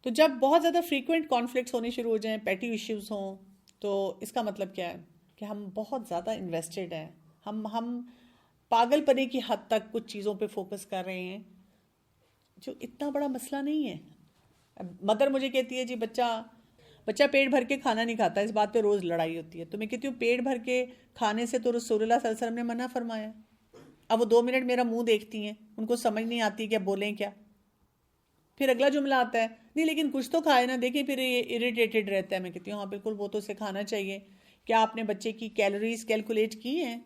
تو جب بہت زیادہ فریکوینٹ کانفلکٹس ہونے شروع ہو جائیں، پیٹی ایشوز ہوں، تو اس کا مطلب کیا ہے کہ ہم بہت زیادہ انویسٹڈ ہیں، ہم پاگل پنے کی حد تک کچھ چیزوں پہ فوکس کر رہے ہیں جو اتنا بڑا مسئلہ نہیں ہے. مدر مجھے کہتی ہے جی بچہ پیٹ بھر کے کھانا نہیں کھاتا، اس بات پہ روز لڑائی ہوتی ہے. تو میں کہتی ہوں پیٹ بھر کے کھانے سے تو رسول اللہ صلی اللہ علیہ وسلم نے منع فرمایا. اب وہ 2 منٹ میرا منہ دیکھتی ہیں، ان کو سمجھ نہیں آتی کہ اب بولیں کیا. پھر اگلا جملہ آتا ہے نہیں لیکن کچھ تو کھائے نا، دیکھیں پھر یہ اریٹیٹڈ رہتا ہے. میں کہتی ہوں ہاں بالکل، وہ تو اسے کھانا چاہیے. کیا آپ نے بچے کی کیلوریز کیلکولیٹ کی ہیں؟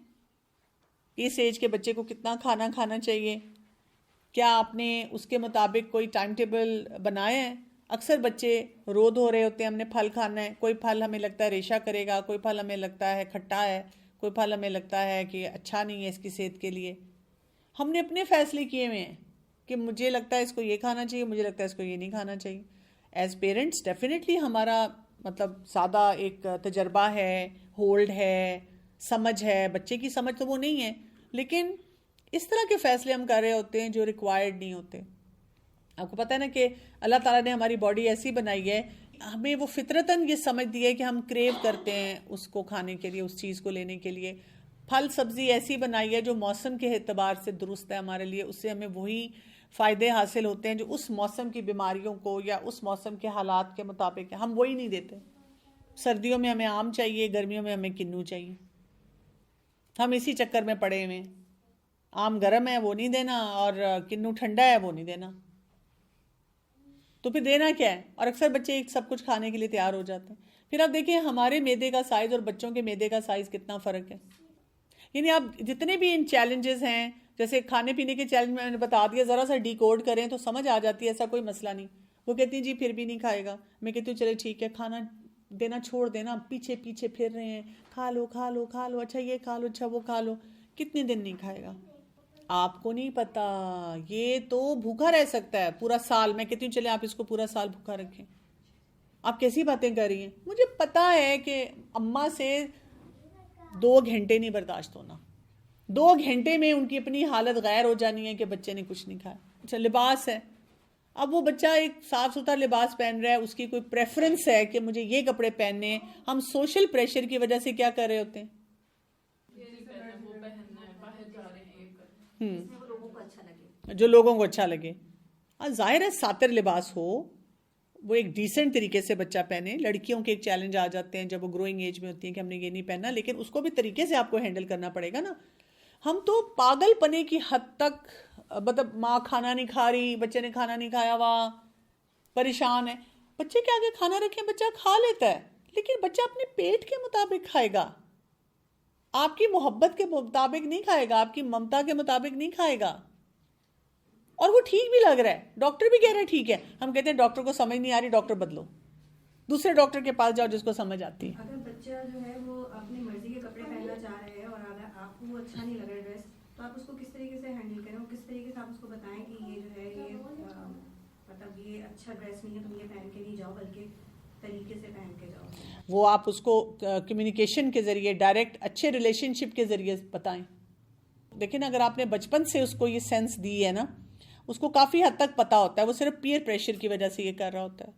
اس ایج کے بچے کو کتنا کھانا کھانا چاہیے؟ کیا آپ نے اس کے مطابق کوئی ٹائم ٹیبل بنایا ہے؟ اکثر بچے رو دھو رہے ہوتے ہیں ہم نے پھل کھانا ہے، کوئی پھل ہمیں لگتا ہے ریشہ کرے گا، کوئی پھل ہمیں لگتا ہے کھٹا ہے، کوئی پھل ہمیں لگتا ہے کہ اچھا نہیں ہے اس کی صحت کے لیے. ہم نے اپنے فیصلے کیے ہوئے ہیں کہ مجھے لگتا ہے اس کو یہ کھانا چاہیے، مجھے لگتا ہے اس کو یہ نہیں کھانا چاہیے. ایز پیرنٹس ڈیفینیٹلی ہمارا مطلب سادہ ایک تجربہ ہے، ہولڈ ہے، سمجھ ہے. بچے کی سمجھ تو وہ نہیں ہے، لیکن اس طرح کے فیصلے ہم کر رہے ہوتے ہیں جو ریکوائرڈ نہیں ہوتے. آپ کو پتہ ہے نا کہ اللہ تعالیٰ نے ہماری باڈی ایسی بنائی ہے، ہمیں وہ فطرتاً یہ سمجھ دی ہے کہ ہم کریو کرتے ہیں اس کو کھانے کے لیے، اس چیز کو لینے کے لیے. پھل سبزی ایسی بنائی ہے جو موسم کے اعتبار سے درست ہے ہمارے لیے، اس سے ہمیں وہی فائدے حاصل ہوتے ہیں جو اس موسم کی بیماریوں کو یا اس موسم کے حالات کے مطابق ہے. ہم وہی نہیں دیتے. سردیوں میں ہمیں آم چاہیے، گرمیوں میں ہمیں کنو چاہیے. ہم اسی چکر میں پڑے ہوئے ہیں. آم گرم ہے وہ نہیں دینا، اور کنو ٹھنڈا ہے وہ نہیں دینا. تو پھر دینا کیا ہے؟ اور اکثر بچے سب کچھ کھانے کے لیے تیار ہو جاتے ہیں. پھر آپ دیکھیں ہمارے معدے کا سائز اور بچوں کے معدے کا سائز کتنا فرق ہے. یعنی آپ جتنے بھی ان چیلنجز ہیں، جیسے کھانے پینے کے چیلنج میں نے بتا دیا، ذرا سا ڈی کوڈ کریں تو سمجھ آ جاتی ہے، ایسا کوئی مسئلہ نہیں. وہ کہتی ہیں جی پھر بھی نہیں کھائے گا. میں کہتی ہوں چلے ٹھیک ہے، کھانا دینا چھوڑ دینا، پیچھے پیچھے پھر رہے ہیں، کھا لو کھا لو کھا لو، اچھا یہ کھا لو، اچھا وہ کھا لو. کتنے دن نہیں کھائے گا؟ آپ کو نہیں پتا، یہ تو بھوکا رہ سکتا ہے پورا سال. میں کہتی ہوں چلے آپ اس کو پورا سال بھوکا رکھیں. آپ کیسی باتیں کر رہی ہیں؟ مجھے پتا ہے کہ اماں سے 2 گھنٹے نہیں برداشت ہونا، 2 گھنٹے میں ان کی اپنی حالت غیر ہو جانی ہے کہ بچے نے کچھ نہیں کھایا. اچھا لباس ہے، اب وہ بچہ ایک صاف ستھرا لباس پہن رہا ہے، اس کی کوئی پریفرنس ہے کہ مجھے یہ کپڑے پہننے ہیں. ہم سوشل پریشر کی وجہ سے کیا کر رہے ہوتے ہیں؟ جو لوگوں کو اچھا لگے. ظاہر ہے ساتر لباس ہو، وہ ایک ڈیسنٹ طریقے سے بچہ پہنے. لڑکیوں کے ایک چیلنج آ جاتے ہیں جب وہ گروئنگ ایج میں ہوتی ہیں کہ ہم نے یہ نہیں پہننا، لیکن اس کو بھی طریقے سے آپ کو ہینڈل کرنا پڑے گا نا. ہم تو پاگل پنے کی حد تک، مطلب ماں کھانا نہیں کھا رہی، بچے نے کھانا نہیں کھایا ہوا، پریشان ہے. بچے کے آگے کھانا رکھیں، بچہ کھا لیتا ہے، لیکن بچہ اپنے پیٹ کے مطابق کھائے گا، آپ کی محبت کے مطابق نہیں کھائے گا، آپ کی ممتا کے مطابق نہیں کھائے گا. اور وہ ٹھیک بھی لگ رہا ہے، ڈاکٹر بھی کہہ رہا ہے ٹھیک ہے. ہم کہتے ہیں ڈاکٹر کو سمجھ نہیں آ رہی، ڈاکٹر بدلو، دوسرے ڈاکٹر کے پاس جاؤ جس کو سمجھ آتی ہے. اگر بچہ جو ہے وہ اپنی مرضی کے کپڑے پہننا چاہ رہے ہیں اور اگر آپ کو وہ اچھا نہیں لگ رہا ڈریس، تو آپ اس کو کس طریقے سے ہینڈل کریں اور کس طریقے سے آپ اس کو بتائیں کہ یہ جو ہے یہ مطلب یہ اچھا ڈریس نہیں ہے، تم یہ پہن کے نہیں جاؤ بلکہ طریقے سے پہن کے جاؤ. وہ آپ اس کو کمیونیکیشن کے ذریعے، ڈائریکٹ اچھے ریلیشن شپ کے ذریعے بتائیں. لیکن اگر آپ نے بچپن سے اس کو یہ سینس دی ہے نا، اس کو کافی حد تک پتا ہوتا ہے، وہ صرف پیئر پریشر کی وجہ سے یہ کر رہا ہوتا ہے.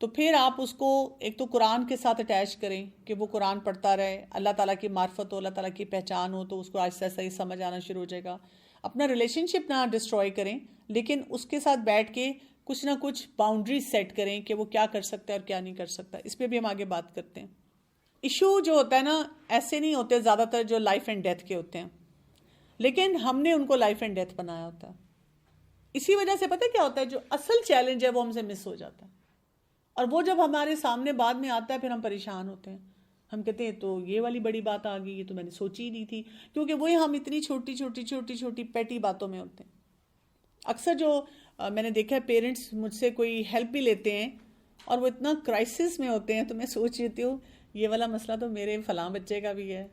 تو پھر آپ اس کو ایک تو قرآن کے ساتھ اٹیچ کریں کہ وہ قرآن پڑھتا رہے، اللہ تعالیٰ کی معرفت ہو، اللہ تعالیٰ کی پہچان ہو، تو اس کو آہستہ آہستہ یہ سمجھ آنا شروع ہو جائے گا. اپنا ریلیشن شپ نہ ڈسٹروائے کریں، لیکن اس کے ساتھ بیٹھ کے کچھ نہ کچھ باؤنڈریز سیٹ کریں کہ وہ کیا کر سکتا ہے اور کیا نہیں کر سکتا. اس پہ بھی ہم آگے بات کرتے ہیں. ایشو جو ہوتا ہے نا، ایسے نہیں ہوتے زیادہ تر جو لائف اینڈ ڈیتھ کے ہوتے ہیں، لیکن ہم نے ان کو لائف اینڈ ڈیتھ بنایا ہوتا ہے. اسی وجہ سے پتہ کیا ہوتا ہے، جو اصل چیلنج ہے وہ ہم سے مس ہو جاتا ہے، اور وہ جب ہمارے سامنے بعد میں آتا ہے پھر ہم پریشان ہوتے ہیں. ہم کہتے ہیں تو یہ والی بڑی بات آ گئی، یہ تو میں نے سوچی ہی نہیں تھی. کیونکہ وہی ہم اتنی چھوٹی چھوٹی چھوٹی چھوٹی پیٹی باتوں میں ہوتے ہیں. اکثر جو میں نے دیکھا ہے پیرنٹس مجھ سے کوئی ہیلپ بھی لیتے ہیں اور وہ اتنا کرائسس میں ہوتے ہیں، تو میں سوچ رہی ہوں یہ والا مسئلہ تو میرے فلاں بچے کا بھی ہے،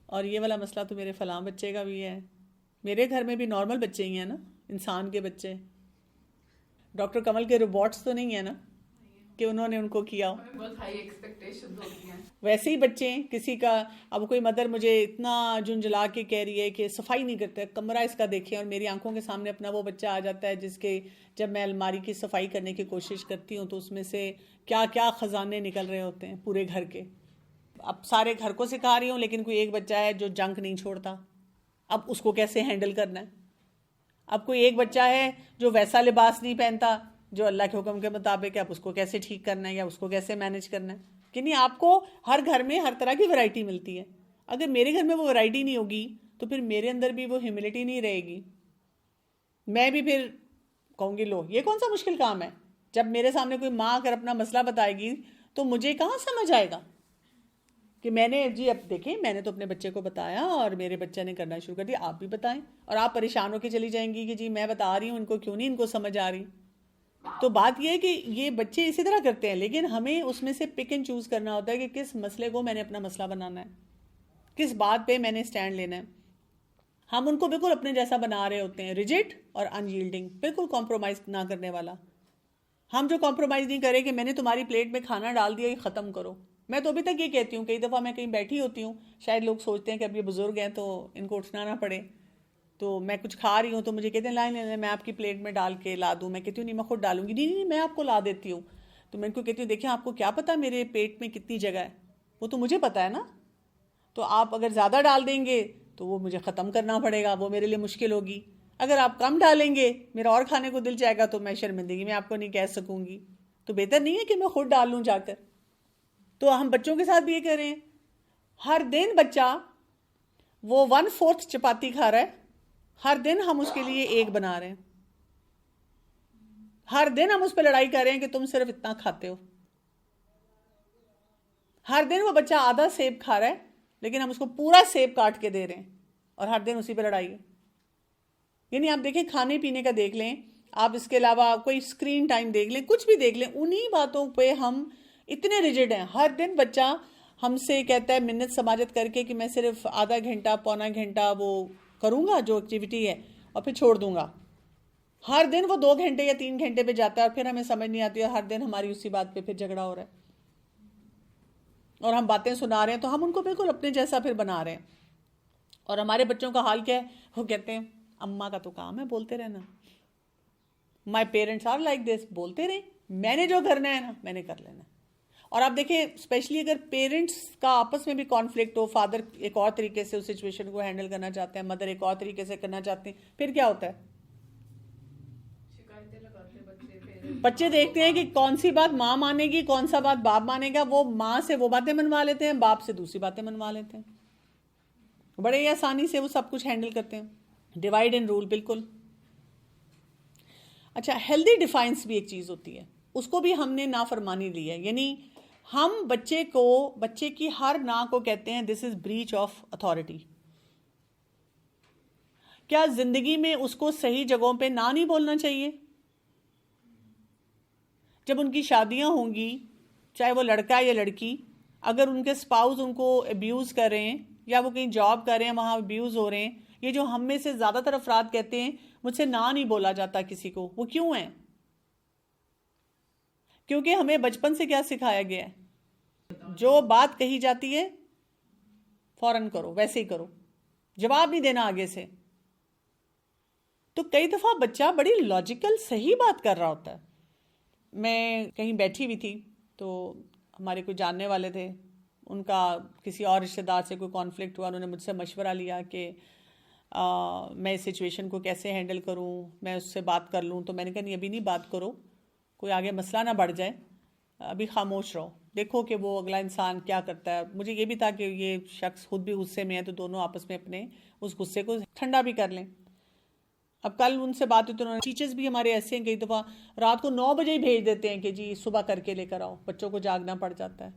اور یہ والا مسئلہ تو میرے فلاں بچے کا بھی ہے. میرے گھر میں بھی نارمل بچے ہی ہیں نا، انسان کے بچے. ڈاکٹر کمل کے روبوٹس تو نہیں ہیں نا. کہ انہوں نے ان کو کیا ہو. بہت ہائی ایکسپیکٹیشنز ہوتی ہیں. ویسے ہی بچے ہیں کسی کا، اب کوئی مدر مجھے اتنا جھنجھلا کے کہہ رہی ہے کہ صفائی نہیں کرتے، کمرہ اس کا دیکھیں، اور میری آنکھوں کے سامنے اپنا وہ بچہ آ جاتا ہے جس کے جب میں الماری کی صفائی کرنے کی کوشش کرتی ہوں تو اس میں سے کیا کیا خزانے نکل رہے ہوتے ہیں پورے گھر کے. اب سارے گھر کو سکھا رہی ہوں لیکن کوئی ایک بچہ ہے جو جنک نہیں چھوڑتا، اب اس کو کیسے ہینڈل کرنا ہے. اب کوئی ایک بچہ ہے جو ویسا لباس نہیں پہنتا جو اللہ کے حکم کے مطابق ہے، اب اس کو کیسے ٹھیک کرنا ہے یا اس کو کیسے مینج کرنا ہے. کہ نہیں، آپ کو ہر گھر میں ہر طرح کی ویرائٹی ملتی ہے. اگر میرے گھر میں وہ ویرائٹی نہیں ہوگی تو پھر میرے اندر بھی وہ ہیوملٹی نہیں رہے گی. میں بھی پھر کہوں گی لو یہ کون سا مشکل کام ہے. جب میرے سامنے کوئی ماں اگر اپنا مسئلہ بتائے گی تو مجھے کہاں سمجھ آئے گا کہ میں نے جی اب دیکھیں میں نے تو اپنے بچے کو بتایا اور میرے بچہ نے کرنا شروع کر دیا، آپ بھی بتائیں. اور آپ پریشان ہو کے چلی جائیں گی کہ جی میں بتا رہی ہوں ان کو کیوں نہیں ان کو سمجھ آ رہی. تو بات یہ ہے کہ یہ بچے اسی طرح کرتے ہیں، لیکن ہمیں اس میں سے پک اینڈ چوز کرنا ہوتا ہے کہ کس مسئلے کو میں نے اپنا مسئلہ بنانا ہے، کس بات پہ میں نے سٹینڈ لینا ہے. ہم ان کو بالکل اپنے جیسا بنا رہے ہوتے ہیں، ریجڈ اور ان ییلڈنگ، بالکل کمپرومائز نہ کرنے والا. ہم جو کمپرومائز نہیں کرے کہ میں نے تمہاری پلیٹ میں کھانا ڈال دیا، یہ ختم کرو. میں تو ابھی تک یہ کہتی ہوں، کئی دفعہ میں کہیں بیٹھی ہوتی ہوں، شاید لوگ سوچتے ہیں کہ اب یہ بزرگ ہیں تو ان کو اٹھنا نہ پڑے، تو میں کچھ کھا رہی ہوں تو مجھے کہتے ہیں لائن میں آپ کی پلیٹ میں ڈال کے لا دوں. میں کہتی ہوں نہیں میں خود ڈالوں گی. نہیں میں آپ کو لا دیتی ہوں. تو میں ان کو کہتی ہوں دیکھیں آپ کو کیا پتا میرے پیٹ میں کتنی جگہ ہے، وہ تو مجھے پتا ہے نا. تو آپ اگر زیادہ ڈال دیں گے تو وہ مجھے ختم کرنا پڑے گا، وہ میرے لیے مشکل ہوگی. اگر آپ کم ڈالیں گے میرا اور کھانے کو دل چاہے گا تو میں شرمندگی میں آپ کو نہیں کہہ سکوں گی. تو بہتر نہیں ہے کہ میں خود ڈال لوں جا کر. تو ہم بچوں کے ساتھ بھی یہ کر رہے ہیں. ہر دن بچہ وہ 1/4 چپاتی کھا رہا ہے، ہر دن ہم اس کے لیے ایک بنا رہے ہیں. ہر دن ہم اس پہ لڑائی کر رہے ہیں کہ تم صرف اتنا کھاتے ہو. ہر دن وہ بچہ آدھا سیب کھا رہا ہے لیکن ہم اس کو پورا سیب کاٹ کے دے رہے ہیں اور ہر دن اسی پہ لڑائی ہے. یعنی آپ دیکھیں کھانے پینے کا دیکھ لیں، آپ اس کے علاوہ کوئی اسکرین ٹائم دیکھ لیں، کچھ بھی دیکھ لیں، انہی باتوں پہ ہم اتنے ریجڈ ہیں. ہر دن بچہ ہم سے کہتا ہے منت سماجت کر کے کہ میں صرف آدھا گھنٹہ پونا گھنٹہ وہ کروں گا جو ایکٹیویٹی ہے اور پھر چھوڑ دوں گا. ہر دن وہ 2 گھنٹے یا 3 گھنٹے پہ جاتا ہے اور پھر ہمیں سمجھ نہیں آتی اور ہر دن ہماری اسی بات پہ پھر جھگڑا ہو رہا ہے اور ہم باتیں سنا رہے ہیں. تو ہم ان کو بالکل اپنے جیسا پھر بنا رہے ہیں. اور ہمارے بچوں کا حال کیا ہے؟ وہ کہتے ہیں اماں کا تو کام ہے بولتے رہنا، my parents are like this, بولتے رہیں، میں نے جو کرنا ہے نا میں نے کر لینا. اور آپ دیکھیں اسپیشلی اگر پیرنٹس کا آپس میں بھی کانفلکٹ ہو، فادر ایک اور طریقے سے اس سچویشن کو ہینڈل کرنا چاہتے ہیں، مدر ایک اور طریقے سے کرنا چاہتے ہیں، پھر کیا ہوتا ہے؟ بچے دیکھتے ہیں کہ کون سی بات ماں مانے گی، کون سا بات باپ مانے گا. وہ ماں سے وہ باتیں منوا لیتے ہیں، باپ سے دوسری باتیں منوا لیتے ہیں. بڑے ہی آسانی سے وہ سب کچھ ہینڈل کرتے ہیں. ڈیوائڈ اینڈ رول بالکل. اچھا، ہیلدی ڈیفائنس بھی ایک چیز ہوتی ہے، اس کو بھی ہم نے نافرمانی لی ہے. یعنی ہم بچے کی ہر نا کو کہتے ہیں دس از بریچ آف اتھارٹی. کیا زندگی میں اس کو صحیح جگہوں پہ نہ نہیں بولنا چاہیے؟ جب ان کی شادیاں ہوں گی، چاہے وہ لڑکا یا لڑکی، اگر ان کے سپاؤز ان کو ابیوز کر رہے ہیں یا وہ کہیں جاب کر رہے ہیں وہاں ابیوز ہو رہے ہیں، یہ جو ہم میں سے زیادہ تر افراد کہتے ہیں مجھ سے نہ نہیں بولا جاتا کسی کو، وہ کیوں ہیں؟ کیونکہ ہمیں بچپن سے کیا سکھایا گیا ہے؟ جو بات کہی جاتی ہے فوراً کرو، ویسے ہی کرو، جواب نہیں دینا آگے سے. تو کئی دفعہ بچہ بڑی لاجیکل صحیح بات کر رہا ہوتا ہے. میں کہیں بیٹھی ہوئی تھی تو ہمارے کوئی جاننے والے تھے، ان کا کسی اور رشتہ دار سے کوئی کانفلکٹ ہوا، انہوں نے مجھ سے مشورہ لیا کہ میں اس سچویشن کو کیسے ہینڈل کروں، میں اس سے بات کر لوں. تو میں نے کہا نہیں ابھی نہیں بات کرو، کوئی آگے مسئلہ نہ بڑھ جائے، ابھی خاموش رہو، دیکھو کہ وہ اگلا انسان کیا کرتا ہے. مجھے یہ بھی تھا کہ یہ شخص خود بھی غصے میں ہے تو دونوں آپس میں اپنے اس غصے کو ٹھنڈا بھی کر لیں. اب کل ان سے بات ہوئی تو انہوں نے، ٹیچرز بھی ہمارے ایسے ہیں کئی دفعہ رات کو 9 بجے ہی بھیج دیتے ہیں کہ جی صبح کر کے لے کر آؤ، بچوں کو جاگنا پڑ جاتا ہے.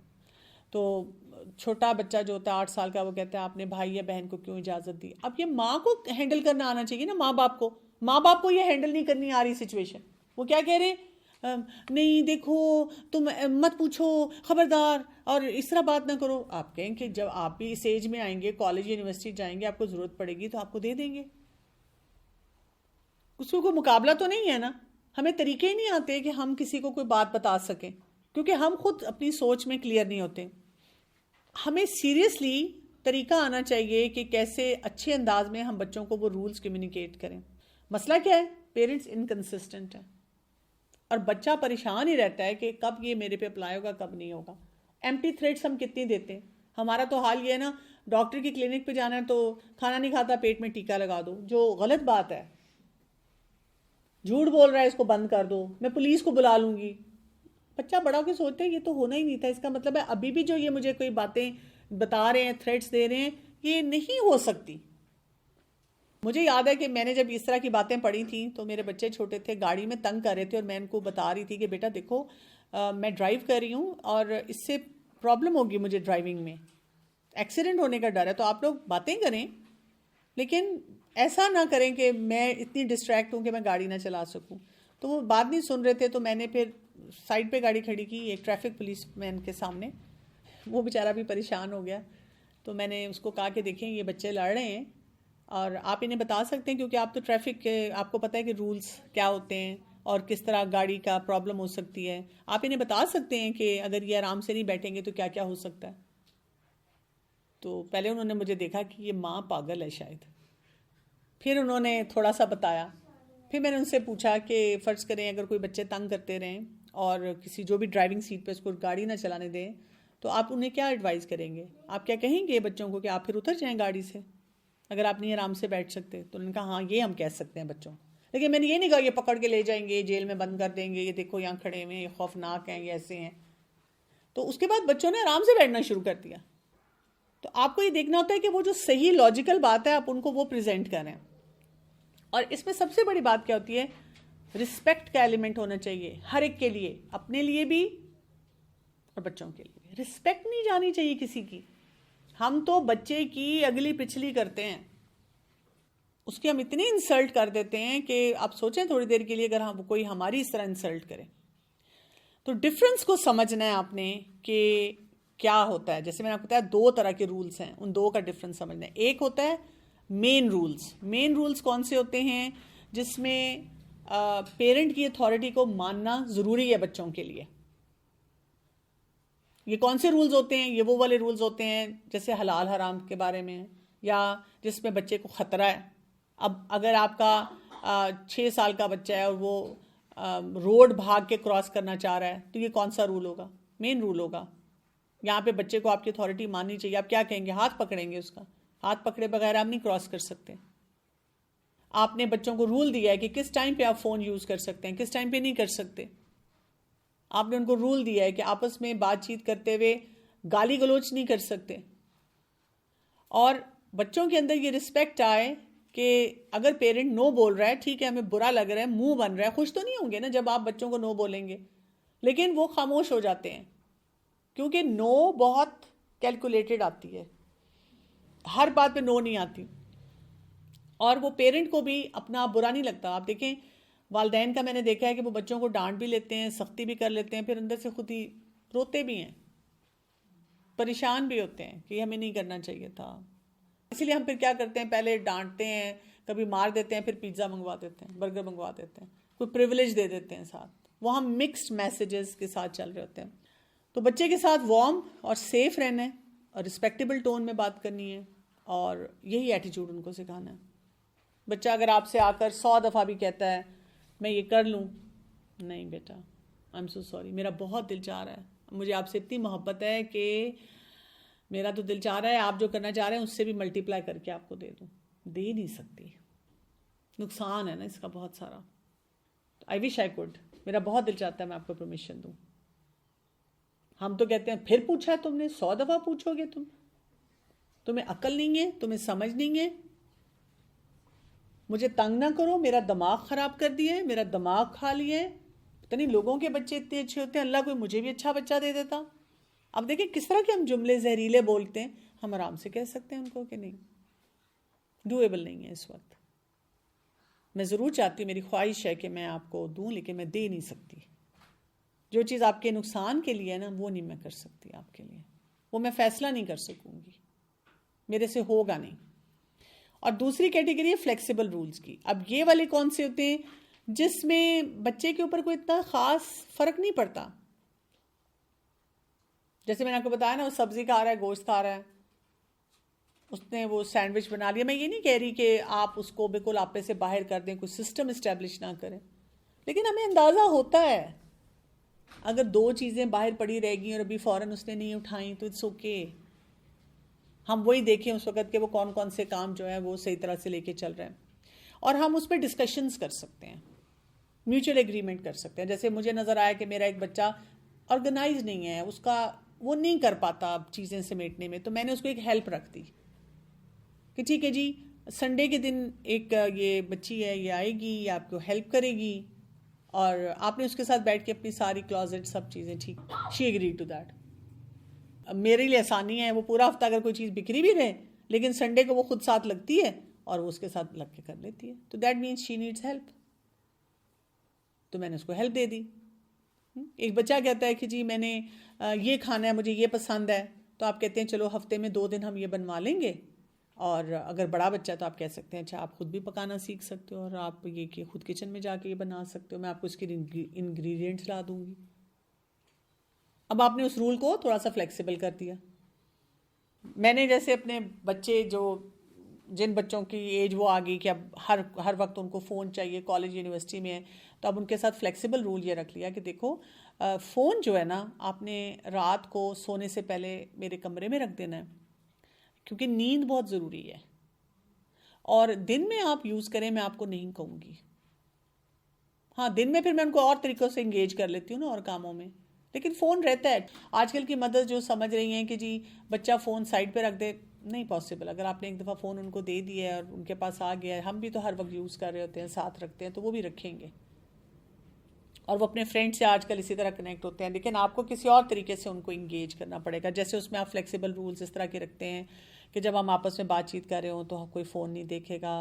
تو چھوٹا بچہ جو ہوتا ہے 8 سال کا، وہ کہتا ہے آپ نے بھائی یا بہن کو کیوں اجازت دی؟ اب یہ ماں کو ہینڈل کرنا آنا چاہیے نا، ماں باپ کو یہ ہینڈل نہیں کرنی آ رہی سچویشن. وہ کیا کہہ رہے ہیں؟ نہیں دیکھو تم مت پوچھو، خبردار، اور اس طرح بات نہ کرو. آپ کہیں کہ جب آپ بھی اس ایج میں آئیں گے، کالج یونیورسٹی جائیں گے، آپ کو ضرورت پڑے گی تو آپ کو دے دیں گے. اس کو کوئی مقابلہ تو نہیں ہے نا. ہمیں طریقے ہی نہیں آتے کہ ہم کسی کو کوئی بات بتا سکیں. کیونکہ ہم خود اپنی سوچ میں کلیئر نہیں ہوتے. ہمیں سیریسلی طریقہ آنا چاہیے کہ کیسے اچھے انداز میں ہم بچوں کو وہ رولز کمیونیکیٹ کریں. مسئلہ کیا ہے؟ پیرنٹس انکنسسٹنٹ ہیں اور بچہ پریشان ہی رہتا ہے کہ کب یہ میرے پہ اپلائی ہوگا کب نہیں ہوگا. ایمپٹی تھریٹس ہم کتنی دیتے ہیں. ہمارا تو حال یہ ہے نا, ڈاکٹر کی کلینک پہ جانا ہے تو کھانا نہیں کھاتا پیٹ میں ٹیکا لگا دو, جو غلط بات ہے. جھوٹ بول رہا ہے اس کو بند کر دو, میں پولیس کو بلا لوں گی. بچہ بڑا ہو کے سوچتے ہیں یہ تو ہونا ہی نہیں تھا. اس کا مطلب ہے ابھی بھی جو یہ مجھے کوئی باتیں بتا رہے ہیں, تھریٹس دے رہے ہیں, یہ نہیں ہو سکتی. مجھے یاد ہے کہ میں نے جب اس طرح کی باتیں پڑھی تھیں تو میرے بچے چھوٹے تھے, گاڑی میں تنگ کر رہے تھے اور میں ان کو بتا رہی تھی کہ بیٹا دیکھو میں ڈرائیو کر رہی ہوں اور اس سے پرابلم ہوگی مجھے ڈرائیونگ میں, ایکسیڈنٹ ہونے کا ڈر ہے. تو آپ لوگ باتیں کریں لیکن ایسا نہ کریں کہ میں اتنی ڈسٹریکٹ ہوں کہ میں گاڑی نہ چلا سکوں. تو وہ بات نہیں سن رہے تھے تو میں نے پھر سائڈ پہ گاڑی کھڑی کی ایک ٹریفک پولیس مین کے سامنے. وہ بیچارہ بھی پریشان ہو گیا. تو میں نے اس کو کہا کہ دیکھیں یہ بچے لڑ رہے ہیں اور آپ انہیں بتا سکتے ہیں کیونکہ آپ تو ٹریفک کے آپ کو پتہ ہے کہ رولز کیا ہوتے ہیں اور کس طرح گاڑی کا پرابلم ہو سکتی ہے. آپ انہیں بتا سکتے ہیں کہ اگر یہ آرام سے نہیں بیٹھیں گے تو کیا کیا ہو سکتا ہے. تو پہلے انہوں نے مجھے دیکھا کہ یہ ماں پاگل ہے شاید. پھر انہوں نے تھوڑا سا بتایا. پھر میں نے ان سے پوچھا کہ فرض کریں اگر کوئی بچے تنگ کرتے رہیں اور کسی جو بھی ڈرائیونگ سیٹ پہ اس کو گاڑی نہ چلانے دیں تو آپ انہیں کیا ایڈوائز کریں گے؟ آپ کیا کہیں گے بچوں کو کہ آپ پھر اتر جائیں گاڑی سے اگر آپ نہیں آرام سے بیٹھ سکتے؟ تو انہوں نے کہا ہاں یہ ہم کہہ سکتے ہیں بچوں. لیکن میں نے یہ نہیں کہا یہ پکڑ کے لے جائیں گے, جیل میں بند کر دیں گے, یہ دیکھو یہاں کھڑے ہوئے ہیں, یہ خوفناک ہیں, یہ ایسے ہیں. تو اس کے بعد بچوں نے آرام سے بیٹھنا شروع کر دیا. تو آپ کو یہ دیکھنا ہوتا ہے کہ وہ جو صحیح لاجیکل بات ہے آپ ان کو وہ پریزنٹ کریں. اور اس میں سب سے بڑی بات کیا ہوتی ہے؟ رسپیکٹ کا ایلیمنٹ ہونا چاہیے ہر ایک کے لیے, اپنے لیے بھی اور بچوں کے لیے. رسپیکٹ نہیں جانی چاہیے کسی کی. ہم تو بچے کی اگلی پچھلی کرتے ہیں, اس کی ہم اتنی انسلٹ کر دیتے ہیں کہ آپ سوچیں تھوڑی دیر کے لیے اگر ہم کوئی ہماری اس طرح انسلٹ کرے. تو ڈفرنس کو سمجھنا ہے آپ نے کہ کیا ہوتا ہے. جیسے میں نے آپ کو بتایا 2 طرح کے رولز ہیں, ان 2 کا ڈفرنس سمجھنا ہے. ایک ہوتا ہے مین رولز. مین رولز کون سے ہوتے ہیں؟ جس میں پیرنٹ کی اتھارٹی کو ماننا ضروری ہے بچوں کے لیے. یہ کون سے رولز ہوتے ہیں؟ یہ وہ والے رولز ہوتے ہیں جیسے حلال حرام کے بارے میں, یا جس میں بچے کو خطرہ ہے. اب اگر آپ کا 6 سال کا بچہ ہے اور وہ روڈ بھاگ کے کراس کرنا چاہ رہا ہے تو یہ کون سا رول ہوگا؟ مین رول ہوگا. یہاں پہ بچے کو آپ کی اتھارٹی ماننی چاہیے. آپ کیا کہیں گے؟ ہاتھ پکڑیں گے اس کا. ہاتھ پکڑے بغیر آپ نہیں کراس کر سکتے. آپ نے بچوں کو رول دیا ہے کہ کس ٹائم پہ آپ فون یوز کر سکتے ہیں, کس ٹائم پہ نہیں کر سکتے. آپ نے ان کو رول دیا ہے کہ آپس میں بات چیت کرتے ہوئے گالی گلوچ نہیں کر سکتے. اور بچوں کے اندر یہ رسپیکٹ آئے کہ اگر پیرنٹ نو بول رہا ہے, ٹھیک ہے ہمیں برا لگ رہا ہے, منہ بن رہا ہے, خوش تو نہیں ہوں گے نا جب آپ بچوں کو نو بولیں گے, لیکن وہ خاموش ہو جاتے ہیں کیونکہ نو بہت کیلکولیٹڈ آتی ہے, ہر بات پہ نو نہیں آتی. اور وہ پیرنٹ کو بھی اپنا برا نہیں لگتا. آپ دیکھیں والدین کا میں نے دیکھا ہے کہ وہ بچوں کو ڈانٹ بھی لیتے ہیں, سختی بھی کر لیتے ہیں, پھر اندر سے خود ہی روتے بھی ہیں, پریشان بھی ہوتے ہیں کہ یہ ہمیں نہیں کرنا چاہیے تھا. اسی لیے ہم پھر کیا کرتے ہیں, پہلے ڈانٹتے ہیں, کبھی مار دیتے ہیں, پھر پیزا منگوا دیتے ہیں, برگر منگوا دیتے ہیں, کوئی پریولیج دے دیتے ہیں ساتھ. وہ ہم مکسڈ میسیجز کے ساتھ چل رہے ہوتے ہیں. تو بچے کے ساتھ وارم اور سیف رہنا ہے اور رسپیکٹیبل ٹون میں بات کرنی ہے, اور یہی ایٹیٹیوڈ ان کو سکھانا ہے. بچہ اگر آپ سے آ کر 100 دفعہ بھی کہتا ہے میں یہ کر لوں, نہیں بیٹا آئی ایم سو سوری, میرا بہت دل چاہ رہا ہے, مجھے آپ سے اتنی محبت ہے کہ میرا تو دل چاہ رہا ہے آپ جو کرنا چاہ رہے ہیں اس سے بھی ملٹیپلائی کر کے آپ کو دے دوں. دے نہیں سکتی, نقصان ہے نا اس کا بہت سارا. آئی وش آئی کوڈ, میرا بہت دل چاہتا ہے میں آپ کو پرمیشن دوں. ہم تو کہتے ہیں پھر پوچھا تم نے, 100 دفعہ پوچھو گے تمہیں عقل نہیں ہے, تمہیں سمجھ نہیں ہے, مجھے تنگ نہ کرو, میرا دماغ خراب کر دیے, میرا دماغ کھا لیے. پتہ نہیں لوگوں کے بچے اتنے اچھے ہوتے ہیں, اللہ کوئی مجھے بھی اچھا بچہ دے دیتا. اب دیکھیں کس طرح کے ہم جملے زہریلے بولتے ہیں. ہم آرام سے کہہ سکتے ہیں ان کو کہ نہیں, ڈویبل نہیں ہے اس وقت. میں ضرور چاہتی ہوں, میری خواہش ہے کہ میں آپ کو دوں, لیکن میں دے نہیں سکتی. جو چیز آپ کے نقصان کے لیے ہے نا وہ نہیں میں کر سکتی آپ کے لیے, وہ میں فیصلہ نہیں کر سکوں گی, میرے سے ہوگا نہیں. اور دوسری کیٹیگری ہے فلیکسیبل رولز کی. اب یہ والے کون سے ہوتے ہیں؟ جس میں بچے کے اوپر کوئی اتنا خاص فرق نہیں پڑتا. جیسے میں نے آپ کو بتایا نا، وہ سبزی کھا رہا ہے، گوشت کھا رہا ہے، اس نے وہ سینڈوچ بنا لیا. میں یہ نہیں کہہ رہی کہ آپ اس کو بالکل آپے سے باہر کر دیں، کوئی سسٹم اسٹیبلش نہ کریں، لیکن ہمیں اندازہ ہوتا ہے اگر 2 چیزیں باہر پڑی رہ گئی اور ابھی فوراً اس نے نہیں اٹھائیں تو اٹس اوکے. ہم وہی دیکھیں اس وقت کہ وہ کون کون سے کام جو ہے وہ صحیح طرح سے لے کے چل رہے ہیں، اور ہم اس پہ ڈسکشنز کر سکتے ہیں، میوچل ایگریمنٹ کر سکتے ہیں. جیسے مجھے نظر آیا کہ میرا ایک بچہ آرگنائز نہیں ہے، اس کا وہ نہیں کر پاتا چیزیں سمیٹنے میں، تو میں نے اس کو ایک ہیلپ رکھ دی کہ ٹھیک ہے جی، سنڈے کے دن ایک یہ بچی ہے، یہ آئے گی، یہ آپ کو ہیلپ کرے گی، اور آپ نے اس کے ساتھ بیٹھ کے اپنی ساری کلازٹ سب چیزیں ٹھیک. شی ایگری ٹو دیٹ. میرے لیے آسانی ہے، وہ پورا ہفتہ اگر کوئی چیز بکھری بھی رہے لیکن سنڈے کو وہ خود ساتھ لگتی ہے اور وہ اس کے ساتھ لگ کے کر لیتی ہے، تو that means she needs help. تو میں نے اس کو ہیلپ دے دی. ایک بچہ کہتا ہے کہ جی میں نے یہ کھانا ہے، مجھے یہ پسند ہے، تو آپ کہتے ہیں چلو ہفتے میں 2 دن ہم یہ بنوا لیں گے. اور اگر بڑا بچہ ہے تو آپ کہہ سکتے ہیں اچھا آپ خود بھی پکانا سیکھ سکتے ہو، اور آپ یہ کہ خود کچن میں جا کے یہ بنا سکتے ہو، میں آپ کو اس کے انگریڈینٹس لا دوں گی. اب آپ نے اس رول کو تھوڑا سا فلیکسیبل کر دیا. میں نے جیسے اپنے بچے جن بچوں کی ایج وہ آ گئی کہ اب ہر وقت ان کو فون چاہیے، کالج یونیورسٹی میں ہے، تو اب ان کے ساتھ فلیکسیبل رول یہ رکھ لیا کہ دیکھو فون جو ہے نا آپ نے رات کو سونے سے پہلے میرے کمرے میں رکھ دینا ہے، کیونکہ نیند بہت ضروری ہے، اور دن میں آپ یوز کریں میں آپ کو نہیں کہوں گی. ہاں دن میں پھر میں ان کو اور طریقوں سے انگیج کر لیتی ہوں نا اور کاموں میں، لیکن فون رہتا ہے. آج کل کی مدرس جو سمجھ رہی ہیں کہ جی بچہ فون سائڈ پہ رکھ دے، نہیں پاسبل. اگر آپ نے ایک دفعہ فون ان کو دے دیا ہے اور ان کے پاس آ گیا ہے، ہم بھی تو ہر وقت یوز کر رہے ہوتے ہیں، ساتھ رکھتے ہیں، تو وہ بھی رکھیں گے، اور وہ اپنے فرینڈ سے آج کل اسی طرح کنیکٹ ہوتے ہیں. لیکن آپ کو کسی اور طریقے سے ان کو انگیج کرنا پڑے گا. جیسے اس میں آپ فلیکسیبل رولز اس طرح کے رکھتے ہیں کہ جب ہم آپس میں بات چیت کر رہے ہوں تو کوئی فون نہیں دیکھے گا،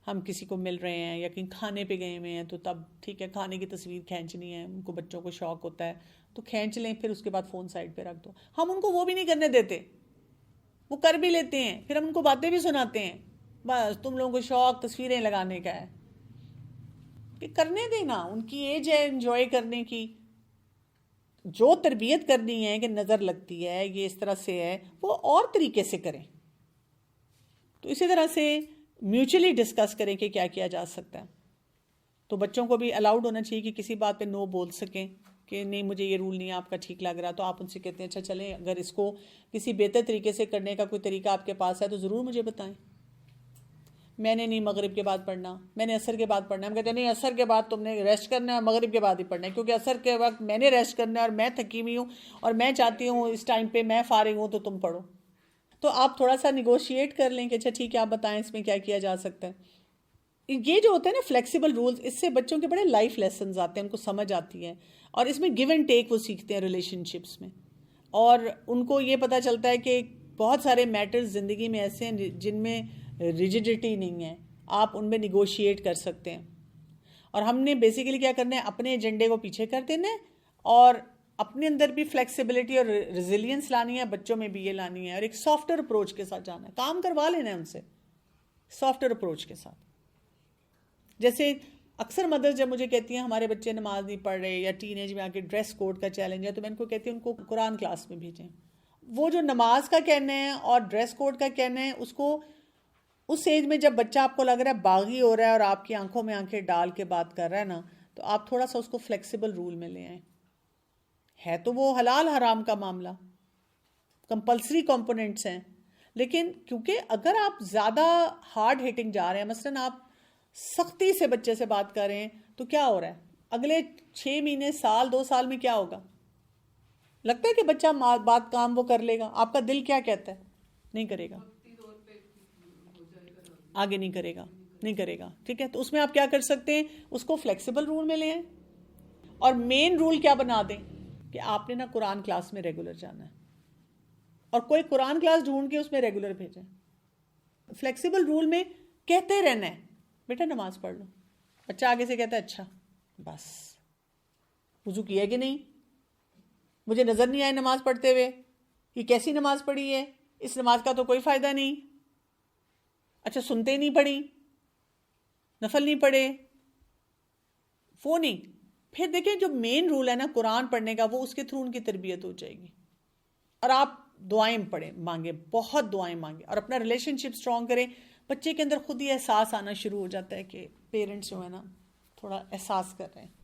ہم کسی کو مل رہے ہیں یا کہیں کھانے پہ گئے ہوئے ہیں تو تب ٹھیک ہے کھانے کی تصویر کھینچنی ہے، ان کو بچوں کو شوق ہوتا ہے تو کھینچ لیں، پھر اس کے بعد فون سائڈ پہ رکھ دو. ہم ان کو وہ بھی نہیں کرنے دیتے، وہ کر بھی لیتے ہیں، پھر ہم ان کو باتیں بھی سناتے ہیں، بس تم لوگوں کو شوق تصویریں لگانے کا ہے. کہ کرنے دینا، ان کی ایج ہے انجوائے کرنے کی. جو تربیت کرنی ہے کہ نظر لگتی ہے یہ اس طرح سے ہے، وہ اور طریقے سے کریں. تو اسی طرح سے میوچلی ڈسکس کریں کہ کیا کیا جا سکتا ہے. تو بچوں کو بھی الاؤڈ ہونا چاہیے کہ کسی بات پہ نو بول سکیں کہ نہیں مجھے یہ رول نہیں آپ کا ٹھیک لگ رہا، تو آپ ان سے کہتے ہیں اچھا چلیں اگر اس کو کسی بہتر طریقے سے کرنے کا کوئی طریقہ آپ کے پاس ہے تو ضرور مجھے بتائیں. میں نے نہیں مغرب کے بعد پڑھنا، میں نے عصر کے بعد پڑھنا. ہم کہتے ہیں نہیں عصر کے بعد تم نے ریسٹ کرنا ہے، مغرب کے بعد ہی پڑھنا ہے، کیونکہ عصر کے وقت میں نے ریسٹ کرنا ہے اور میں تھکی ہوئی ہوں اور میں چاہتی ہوں اس ٹائم پہ میں فارغ ہوں تو تم پڑھو. تو آپ تھوڑا سا نیگوشیٹ کر لیں کہ اچھا ٹھیک ہے آپ بتائیں اس میں کیا کیا جا سکتا ہے. یہ جو ہوتے ہیں نا فلیکسیبل رولز، اس سے بچوں کے بڑے لائف لیسنز آتے ہیں، ان کو سمجھ آتی ہے، اور اس میں گیو اینڈ ٹیک وہ سیکھتے ہیں ریلیشن شپس میں. اور ان کو یہ پتہ چلتا ہے کہ بہت سارے میٹرز زندگی میں ایسے ہیں جن میں ریجیڈیٹی نہیں ہے، آپ ان میں نیگوشیٹ کر سکتے ہیں. اور ہم نے بیسیکلی کیا کرنا ہے، اپنے ایجنڈے کو پیچھے کر دینا ہے اور اپنے اندر بھی فلیکسیبلٹی اور ریزیلینس لانی ہے، بچوں میں بھی یہ لانی ہے، اور ایک سافٹر اپروچ کے ساتھ جانا ہے. کام کروا لینا ہے ان سے سافٹر اپروچ کے ساتھ. جیسے اکثر مدرس جب مجھے کہتی ہیں ہمارے بچے نماز نہیں پڑھ رہے یا ٹین ایج میں آ کے ڈریس کوڈ کا چیلنج ہے، تو میں ان کو کہتی ہوں ان کو قرآن کلاس میں بھیجیں. وہ جو نماز کا کہنا ہے اور ڈریس کوڈ کا کہنا ہے، اس کو اس ایج میں جب بچہ آپ کو لگ رہا ہے باغی ہو رہا ہے اور آپ کی آنکھوں میں آنکھیں ڈال کے بات کر رہا ہے نا، تو آپ تھوڑا سا اس کو فلیکسیبل رول میں لے آئیں. ہے تو وہ حلال حرام کا معاملہ، کمپلسری کمپوننٹس ہیں، لیکن کیونکہ اگر آپ زیادہ ہارڈ ہٹنگ جا رہے ہیں، مثلاً آپ سختی سے بچے سے بات کر رہے ہیں، تو کیا ہو رہا ہے اگلے 6 مہینے سال 2 سال میں کیا ہوگا؟ لگتا ہے کہ بچہ بات کام وہ کر لے گا؟ آپ کا دل کیا کہتا ہے؟ نہیں کرے گا، آگے نہیں کرے گا، نہیں کرے گا. ٹھیک ہے، تو اس میں آپ کیا کر سکتے ہیں، اس کو فلیکسیبل رول میں لیں اور مین رول کیا بنا دیں کہ آپ نے نا قرآن کلاس میں ریگولر جانا ہے، اور کوئی قرآن کلاس ڈھونڈ کے اس میں ریگولر بھیجیں. فلیکسیبل رول میں کہتے رہنا ہے بیٹا نماز پڑھ لو، بچہ آگے سے کہتا ہے اچھا بس وضو کیا کہ نہیں، مجھے نظر نہیں آئے نماز پڑھتے ہوئے، یہ کیسی نماز پڑھی ہے، اس نماز کا تو کوئی فائدہ نہیں، اچھا سنتے نہیں پڑھی، نفل نہیں پڑھے، وہ نہیں. پھر دیکھیں جو مین رول ہے نا قرآن پڑھنے کا، وہ اس کے تھرو ان کی تربیت ہو جائے گی. اور آپ دعائیں پڑھیں، مانگیں، بہت دعائیں مانگیں اور اپنا ریلیشن شپ اسٹرانگ کریں. بچے کے اندر خود ہی احساس آنا شروع ہو جاتا ہے کہ پیرنٹس جو ہے نا تھوڑا احساس کر رہے ہیں.